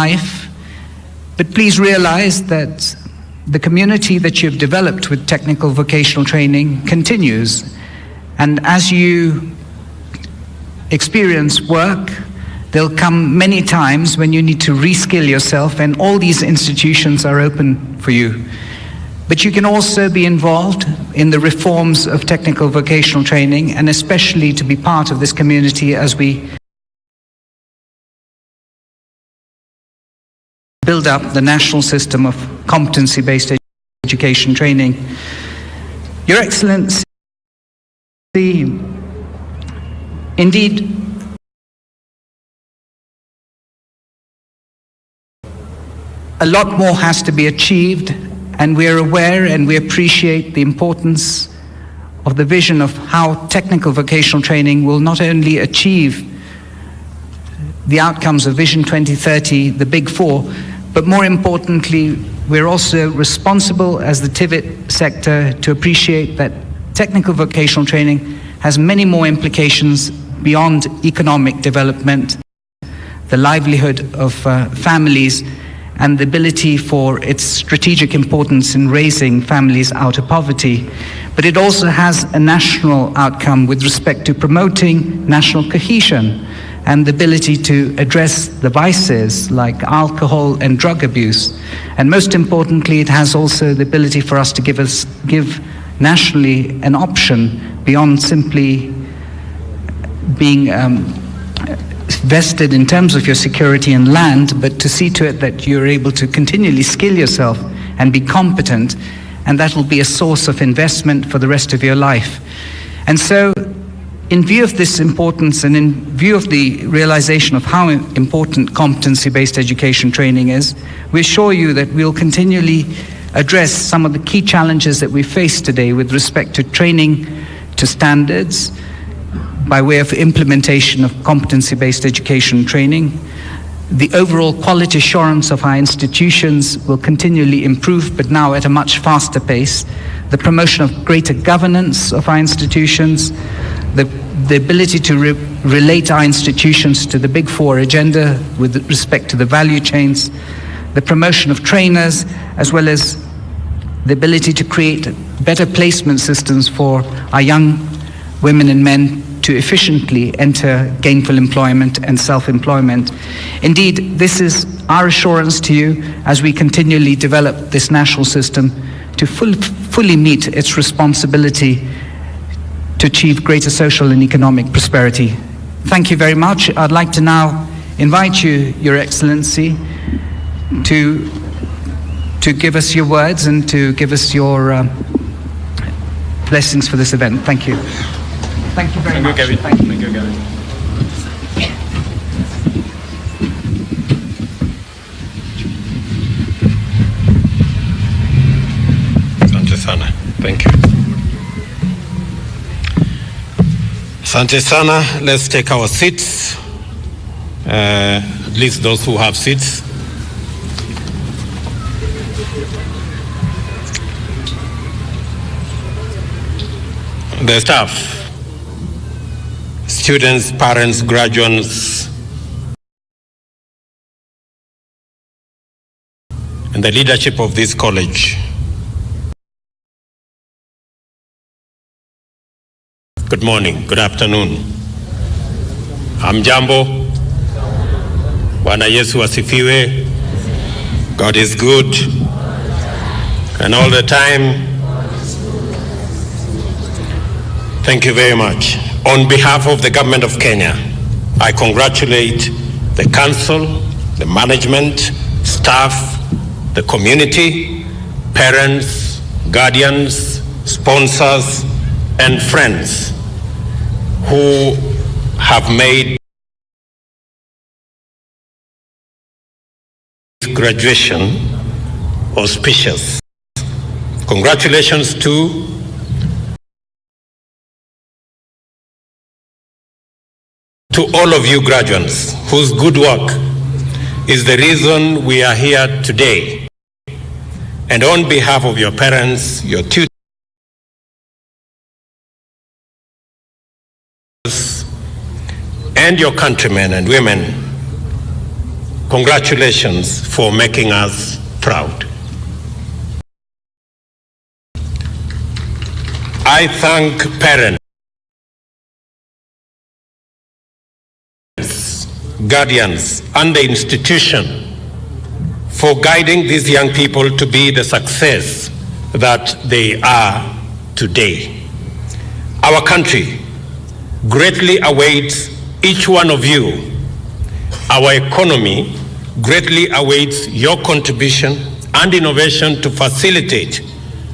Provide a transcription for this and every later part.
life. But please realize that the community that you've developed with technical vocational training continues. And as you experience work, there'll come many times when you need to reskill yourself, and all these institutions are open for you. But you can also be involved in the reforms of technical vocational training, and especially to be part of this community as we build up the national system of competency-based education training. Your Excellency, indeed, a lot more has to be achieved, and we are aware and we appreciate the importance of the vision of how technical vocational training will not only achieve the outcomes of Vision 2030, the Big Four, but more importantly, we're also responsible as the TVET sector to appreciate that technical vocational training has many more implications beyond economic development, the livelihood of families, and the ability for its strategic importance in raising families out of poverty. But it also has a national outcome with respect to promoting national cohesion and the ability to address the vices like alcohol and drug abuse. And most importantly, it has also the ability for us to give nationally an option beyond simply being vested in terms of your security and land, but to see to it that you're able to continually skill yourself and be competent, and that will be a source of investment for the rest of your life. And so, in view of this importance and in view of the realization of how important competency-based education training is, we assure you that we'll continually address some of the key challenges that we face today with respect to training to standards by way of implementation of competency-based education training. The overall quality assurance of our institutions will continually improve, but now at a much faster pace. The promotion of greater governance of our institutions, the ability to relate our institutions to the Big Four agenda with respect to the value chains, the promotion of trainers, as well as the ability to create better placement systems for our young women and men to efficiently enter gainful employment and self-employment. Indeed, this is our assurance to you as we continually develop this national system to fully meet its responsibility to achieve greater social and economic prosperity. Thank you very much. I'd like to now invite you, Your Excellency, to give us your words and to give us your blessings for this event. Thank you. Thank you very much. Thank you, Gavin. Thank you, Gavin. Asante sana. Thank you. Asante sana. Let's take our seats. At least those who have seats. The staff, students, parents, graduates, and the leadership of this college. Good morning, good afternoon. Hamjambo. Bwana Yesu asifiwe. God is good, and all the time. Thank you very much. On behalf of the government of Kenya, I congratulate the council, the management, staff, the community, parents, guardians, sponsors, and friends who have made graduation auspicious. Congratulations to all of you graduates whose good work is the reason we are here today. And on behalf of your parents, your tutors, and your countrymen and women, congratulations for making us proud. I thank parents, guardians, and the institution for guiding these young people to be the success that they are today. Our country greatly awaits each one of you. Our economy greatly awaits your contribution and innovation to facilitate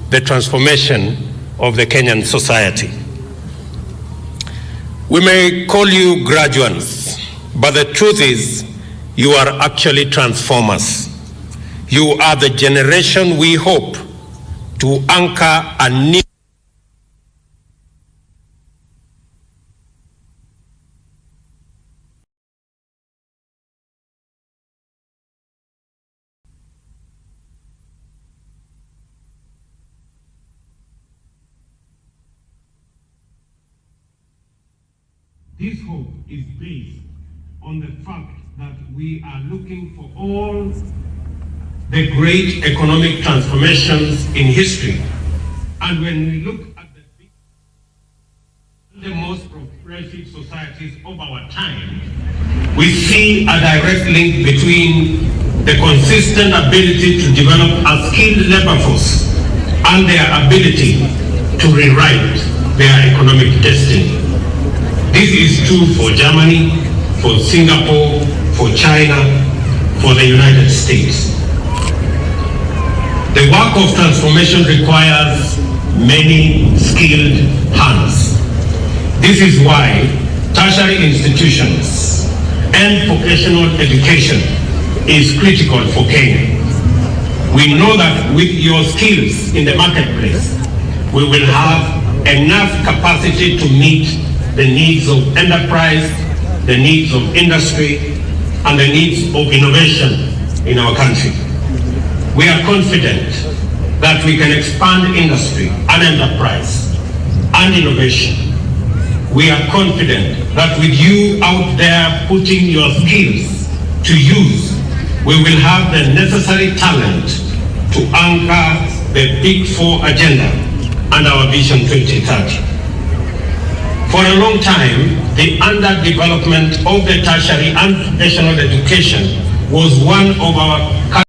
the transformation of the Kenyan society. We may call you graduates, but the truth is you are actually transformers. You are the generation we hope to anchor a new This hope is based on the fact that we are looking for all the great economic transformations in history. And when we look at the most progressive societies of our time, we see a direct link between the consistent ability to develop a skilled labor force and their ability to rewrite their economic destiny. This is true for Germany, for Singapore, for China, for the United States. The work of transformation requires many skilled hands. This is why tertiary institutions and vocational education is critical for Kenya. We know that with your skills in the marketplace, we will have enough capacity to meet the needs of enterprise, the needs of industry, and the needs of innovation in our country. We are confident that we can expand industry and enterprise and innovation. We are confident that with you out there putting your skills to use, we will have the necessary talent to anchor the Big Four agenda and our Vision 2030. For a long time, the underdevelopment of the tertiary and vocational education was one of our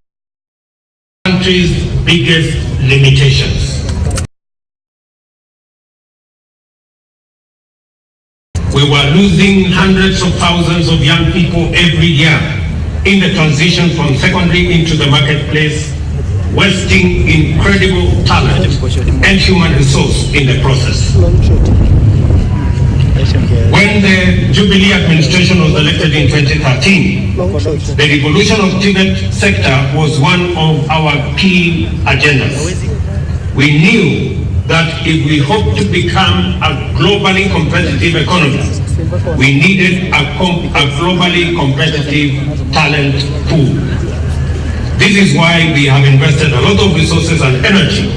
country's biggest limitations. We were losing hundreds of thousands of young people every year in the transition from secondary into the marketplace, wasting incredible talent and human resource in the process. When the Jubilee administration was elected in 2013, the devolution of TVET sector was one of our key agendas. We knew that if we hope to become a globally competitive economy, we needed a globally competitive talent pool. This is why we have invested a lot of resources and energy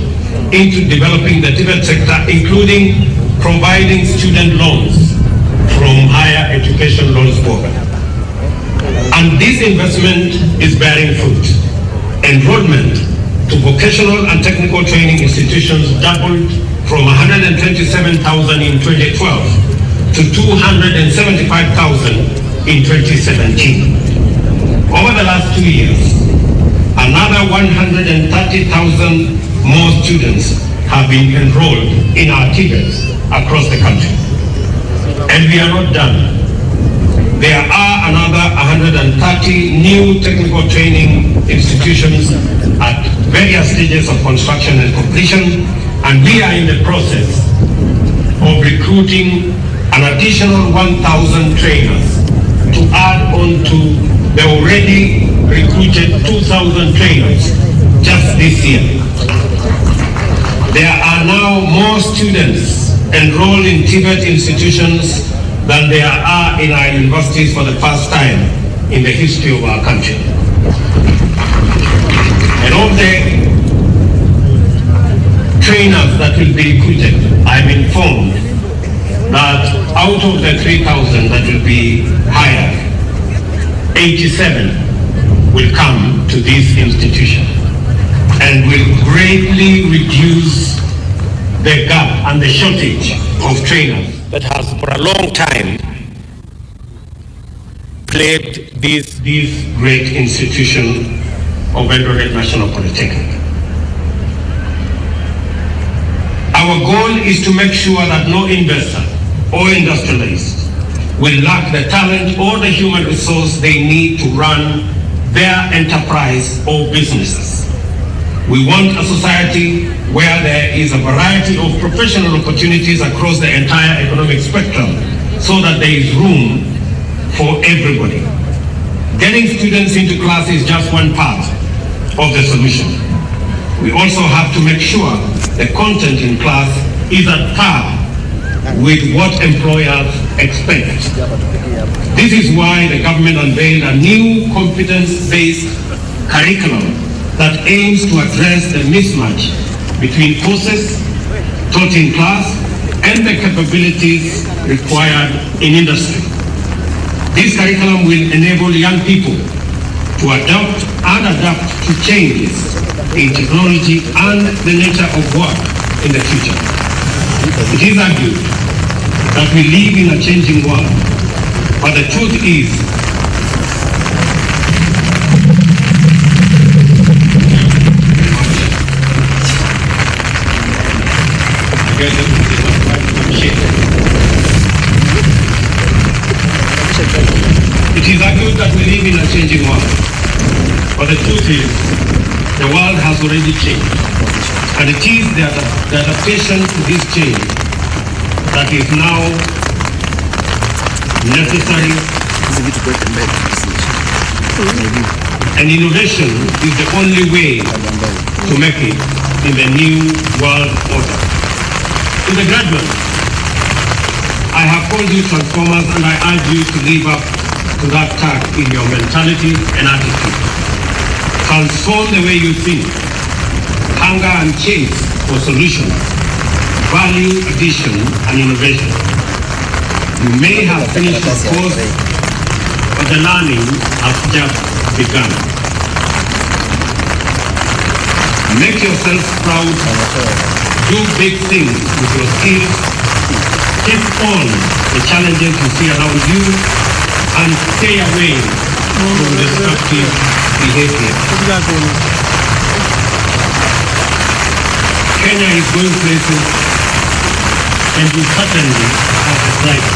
into developing the TVET sector, including providing student loans from Higher Education Loans Board. And this investment is bearing fruit. Enrollment to vocational and technical training institutions doubled from 127,000 in 2012 to 275,000 in 2017. Over the last 2 years, another 130,000 more students have been enrolled in our TVETs across the country. And we are not done. There are another 130 new technical training institutions at various stages of construction and completion, and we are in the process of recruiting an additional 1,000 trainers to add on to the already recruited 2,000 trainers just this year. There are now more students enrolled in TVET institutions than there are in our universities for the first time in the history of our country. And of the trainers that will be recruited, I'm informed that out of the 3,000 that will be hired, 87 will come to this institution and will greatly reduce the gap and the shortage of trainers that has for a long time plagued this great institution of Eldoret National Polytechnic. Our goal is to make sure that no investor or industrialist will lack the talent or the human resource they need to run their enterprise or businesses. We want a society where there is a variety of professional opportunities across the entire economic spectrum so that there is room for everybody. Getting students into class is just one part of the solution. We also have to make sure the content in class is at par with what employers expect. This is why the government unveiled a new competence-based curriculum that aims to address the mismatch between courses taught in class and the capabilities required in industry. This curriculum will enable young people to adapt to changes in technology and the nature of work in the future. It is argued that we live in a changing world, but the truth is that we live in a changing world, but the truth is the world has already changed, and it is the adaptation to this change that is now necessary, and innovation is the only way to make it in the new world order. To the graduates, I have called you transformers, and I urge you to live up to that tag in your mentality and attitude. Transform the way you think, hunger and chase for solutions, value addition and innovation. You may have finished the course, but the learning has just begun. Make yourself proud, do big things with your skills, take on the challenges you see around you, and stay away from destructive behavior. Kenya is going places, and we certainly have a right.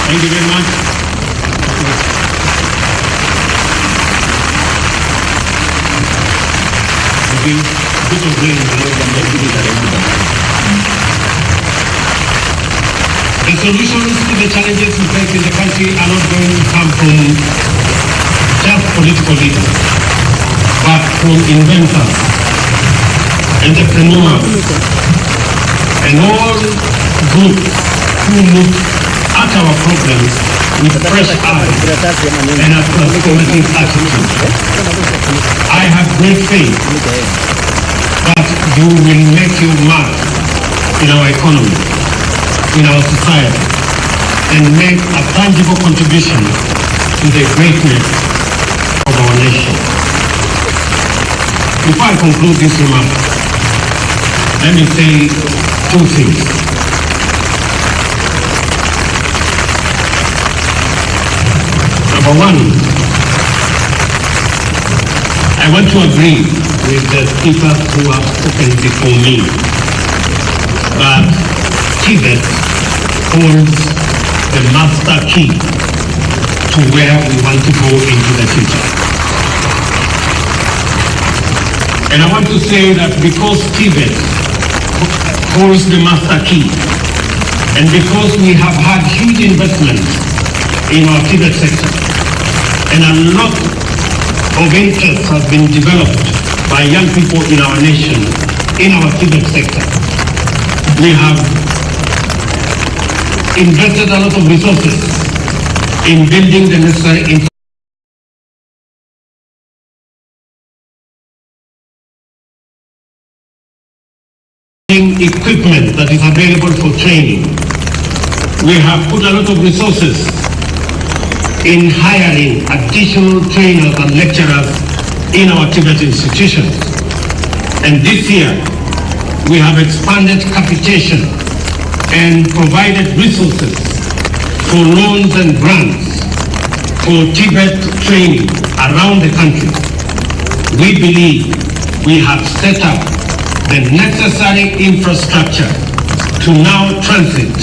Thank you very much. The solutions to the challenges we face in the country are not going to come from just political leaders, but from inventors, entrepreneurs, and all groups who look at our problems with fresh eyes and a transformative attitude. I have great faith that you will make your mark in our economy, in our society, and make a tangible contribution to the greatness of our nation. Before I conclude this remark, let me say two things. Number one, I want to agree with the speakers who have spoken before me that Tibet holds the master key to where we want to go into the future. And I want to say that because Tibet holds the master key, and because we have had huge investments in our Tibet sector, and a lot of interest has been developed by young people in our nation, in our Tibet sector. We have invested a lot of resources in building the necessary equipment that is available for training. We have put a lot of resources in hiring additional trainers and lecturers in our Tibet institutions. And this year, we have expanded capitation and provided resources for loans and grants for Tibet training around the country. We believe we have set up the necessary infrastructure to now transit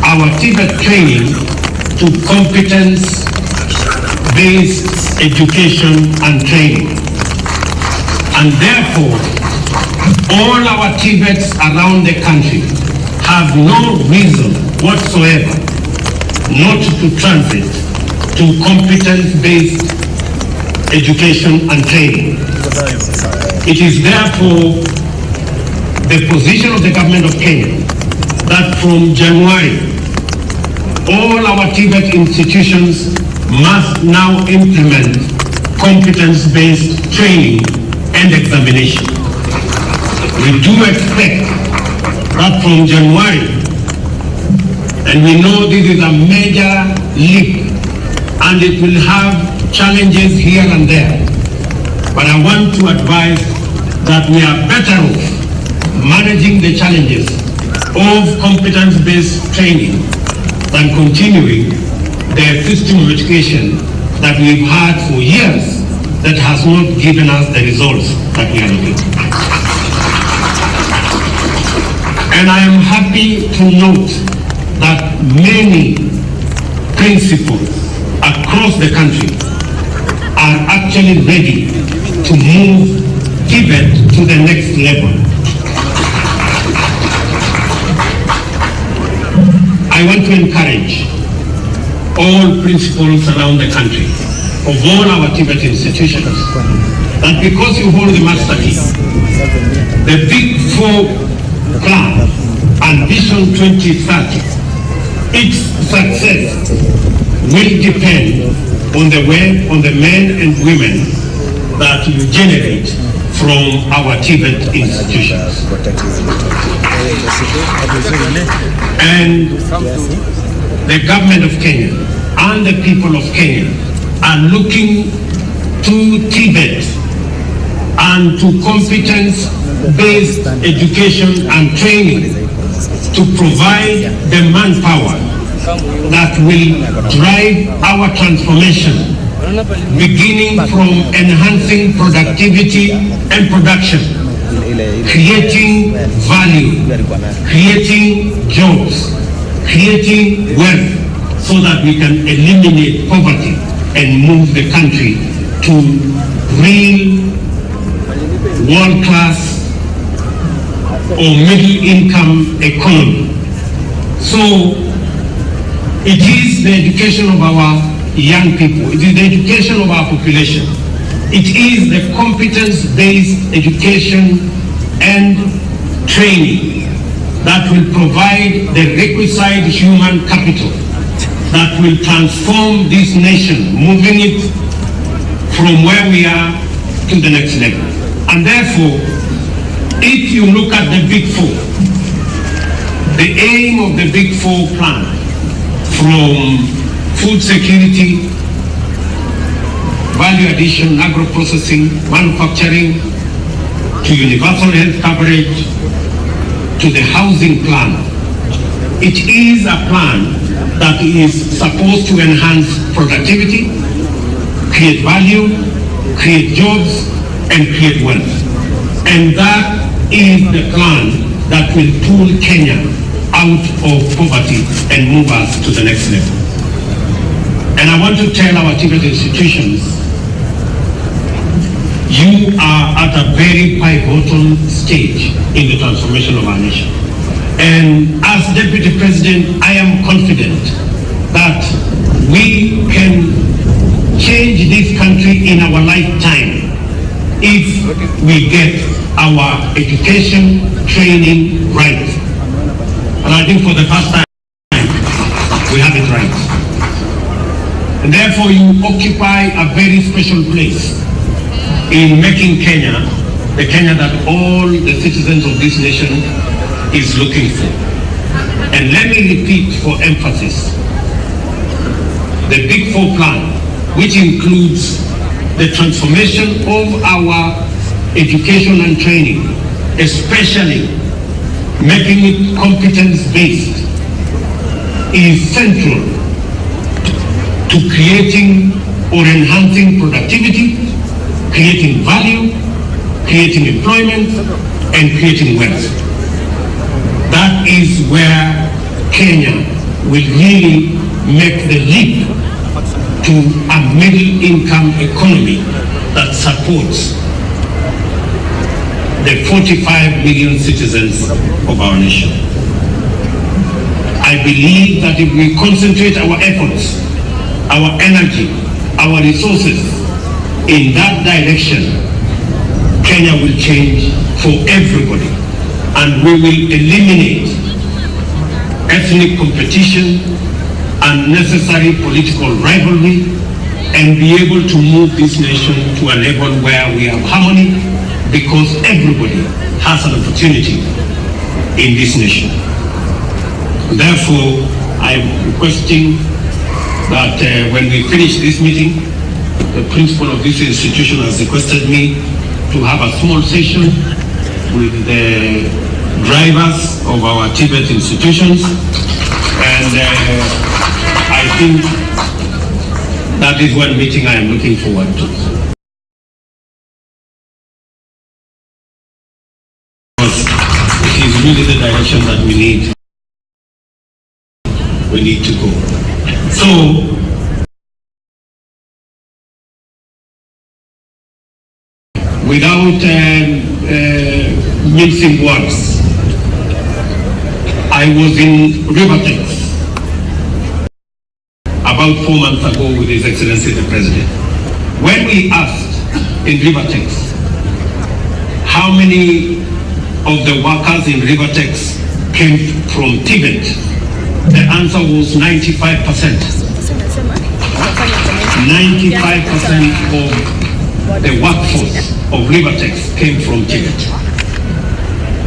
our Tibet training to competence-based education and training. And therefore, all our Tibets around the country have no reason whatsoever not to transit to competence-based education and training. It is therefore the position of the government of Kenya that from January, all our Tibet institutions must now implement competence-based training and examination. We do expect that from January, and we know this is a major leap and it will have challenges here and there, but I want to advise that we are better off managing the challenges of competence-based training than continuing the system of education that we've had for years that has not given us the results that we are looking for. And I am happy to note that many principals across the country are actually ready to move Tibet to the next level. I want to encourage all principals around the country of all our Tibet institutions that because you hold the master key, the Big Four plan and Vision 2030, its success will depend on the men and women that you generate from our Tibet institutions. And the government of Kenya and the people of Kenya are looking to Tibet and to competence-based education and training to provide the manpower that will drive our transformation, beginning from enhancing productivity and production, creating value, creating jobs, creating wealth, so that we can eliminate poverty and move the country to real world-class or middle-income economy. So it is the education of our young people, it is the education of our population, it is the competence-based education and training that will provide the requisite human capital that will transform this nation, moving it from where we are to the next level. And therefore, if you look at the Big Four, the aim of the Big Four plan, from food security, value addition, agro-processing, manufacturing, to universal health coverage, to the housing plan, it is a plan that is supposed to enhance productivity, create value, create jobs, and create wealth. And that is the plan that will pull Kenya out of poverty and move us to the next level. And I want to tell our Tibet institutions, you are at a very pivotal stage in the transformation of our nation. And as Deputy President, I am confident that we can change this country in our lifetime if we get our education, training right. And I think for the first time, we have it right. And therefore you occupy a very special place in making Kenya the Kenya that all the citizens of this nation is looking for. And let me repeat for emphasis, the Big Four plan, which includes the transformation of our education and training, especially making it competence-based, is central to creating or enhancing productivity, creating value, creating employment, and creating wealth. That is where Kenya will really make the leap to a middle-income economy that supports the 45 million citizens of our nation. I believe that if we concentrate our efforts, our energy, our resources in that direction, Kenya will change for everybody, and we will eliminate ethnic competition, unnecessary political rivalry, and be able to move this nation to a level where we have harmony, because everybody has an opportunity in this nation. Therefore, I'm requesting that when we finish this meeting, the principal of this institution has requested me to have a small session with the drivers of our Tibet institutions, and I think that is one meeting I am looking forward to. It is really the direction that we need to go. So, without mincing words, I was in Rivertex about 4 months ago with His Excellency the President. When we asked in Rivertex how many of the workers in Rivertex came from Tibet, the answer was 95%. 95% of the workforce of Rivertex came from Tibet.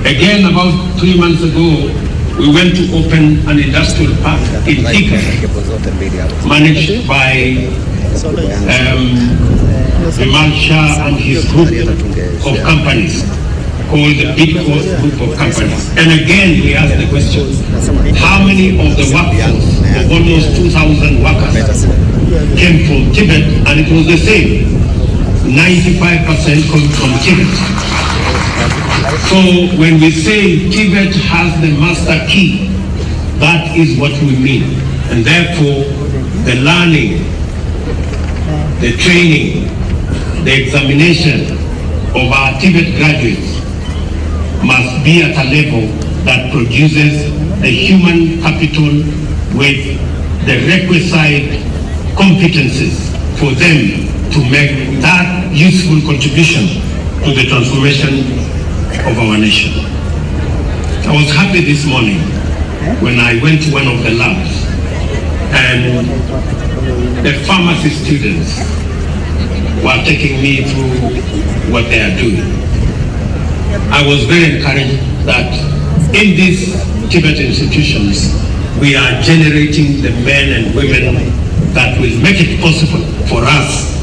Again, about 3 months ago, we went to open an industrial park in Thika, managed by Vimal Shah and his group of companies, called the Bidco Group of Companies. And again, we asked the question, how many of the workforce, of almost 2,000 workers, came from Tibet? And it was the same. 95% come from Tibet. So when we say Tibet has the master key, that is what we mean. And therefore, the learning, the training, the examination of our Tibet graduates must be at a level that produces a human capital with the requisite competencies for them to make that useful contribution to the transformation of our nation. I was happy this morning when I went to one of the labs and the pharmacy students were taking me through what they are doing. I was very encouraged that in these Tibet institutions, we are generating the men and women that will make it possible for us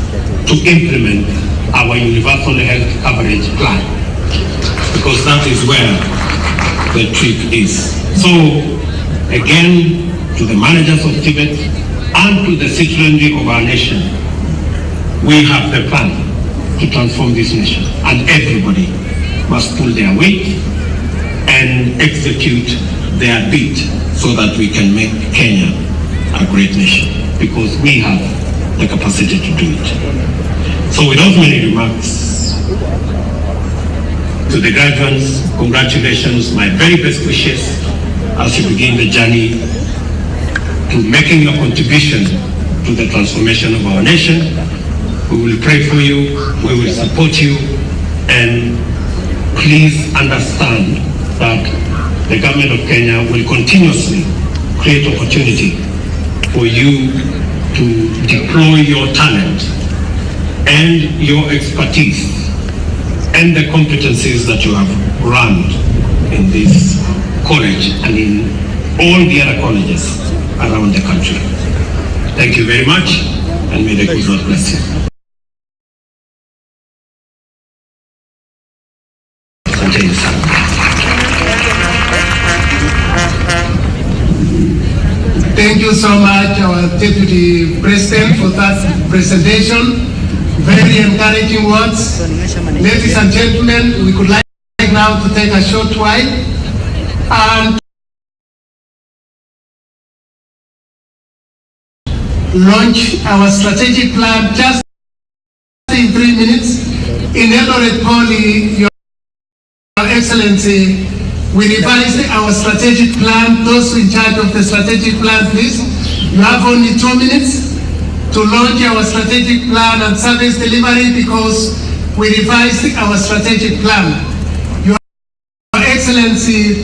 to implement our universal health coverage plan, because that is where the trick is. So, again, to the managers of Tibet and to the citizenry of our nation, we have the plan to transform this nation, and everybody must pull their weight and execute their bit so that we can make Kenya a great nation, because we have the capacity to do it. So without many remarks, to the graduates, congratulations, my very best wishes as you begin the journey to making your contribution to the transformation of our nation. We will pray for you, we will support you, and please understand that the government of Kenya will continuously create opportunity for you to deploy your talent and your expertise and the competencies that you have run in this college and in all the other colleges around the country. Thank you very much, and may the good Lord bless you. Thank you so much, our Deputy President, for that presentation. Very encouraging words. Ladies and gentlemen, we could like now to take a short while and launch our strategic plan just in 3 minutes. In Eldoret Poly, Your Excellency, we revised our strategic plan. Those in charge of the strategic plan, please. You have only 2 minutes to launch our strategic plan and service delivery because we revised our strategic plan. Your Excellency,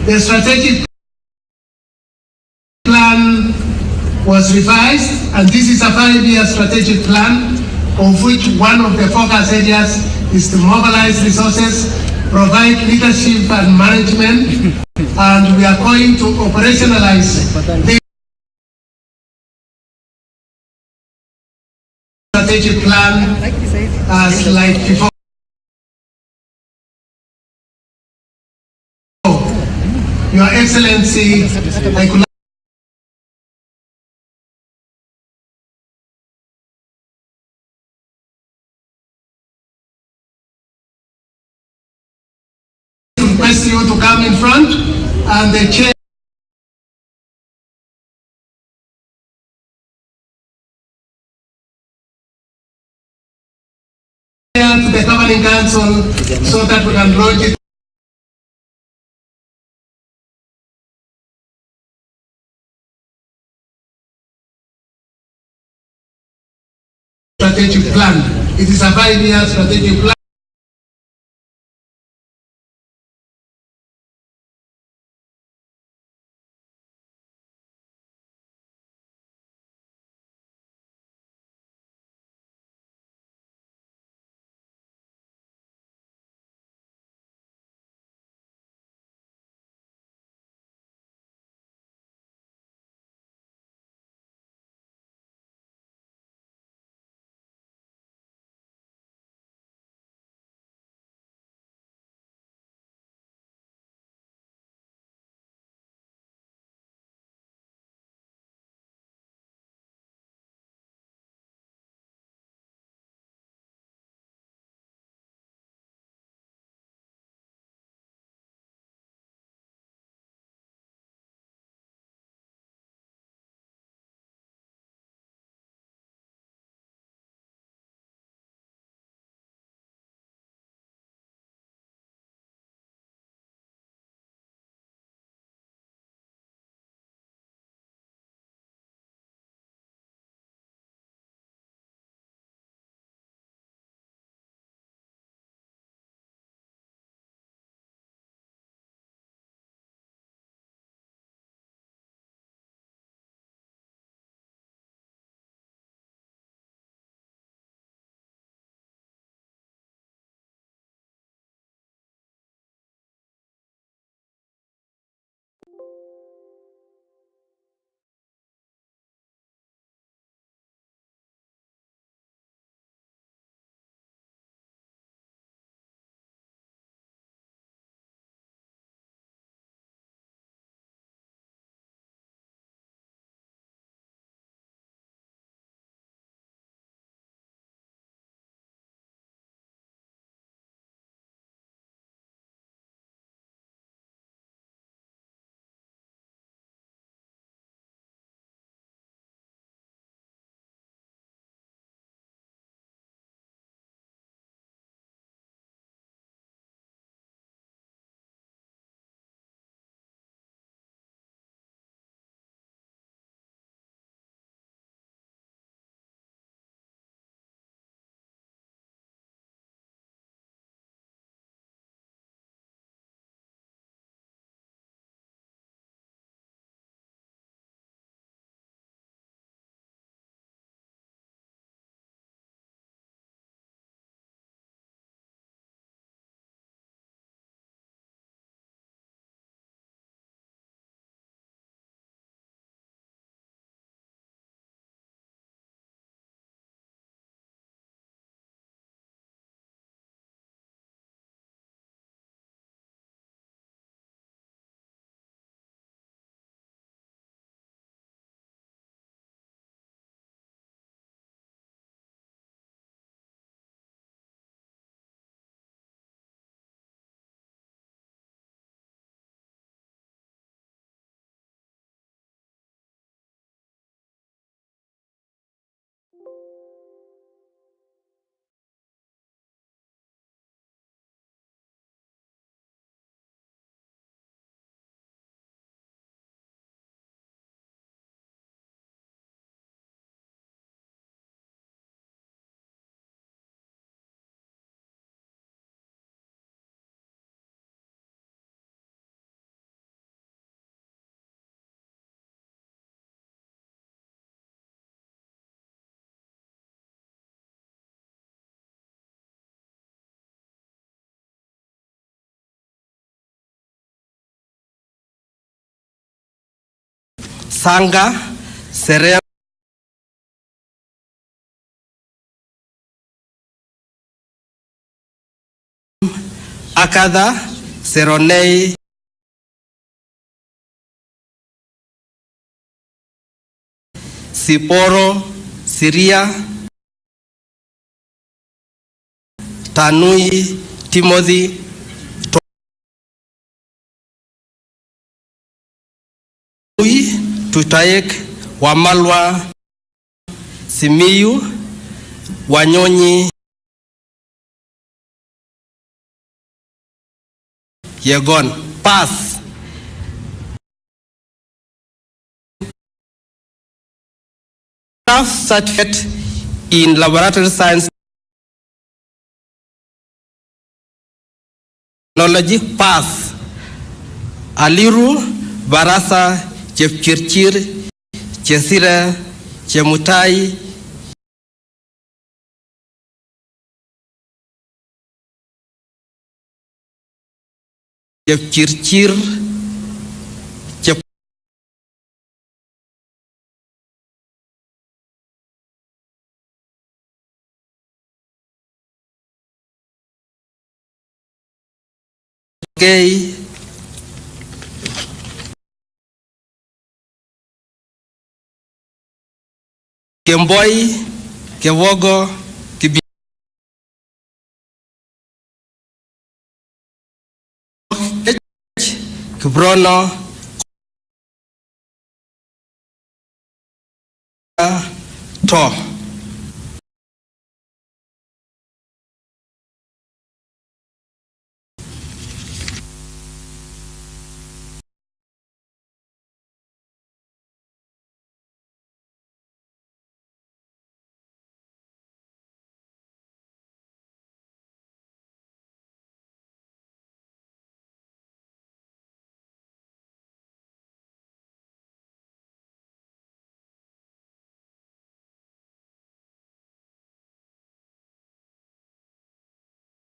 the strategic plan was revised, and this is a 5-year strategic plan, of which one of the focus areas is to mobilize resources, provide leadership and management, and we are going to operationalize the strategic plan as like before. Your Excellency, I could request you to come in front, and the chair to the governing council so that we can launch it. Strategic plan. It is a 5-year strategic plan. Sanga, Serem, Akada, Seronei, Siporo, Syria, Tanui, Timothy, Tutaek, Wamalwa, Simiyu, Wanyonyi, Yegon. Pass. Certificate in laboratory science technology. Pass. Aliru, Barasa, Chepchirchir, Chesira, Chemutai, Chepchirchir, Chepkei, Kemboi, Kewogo, Kibrono, To.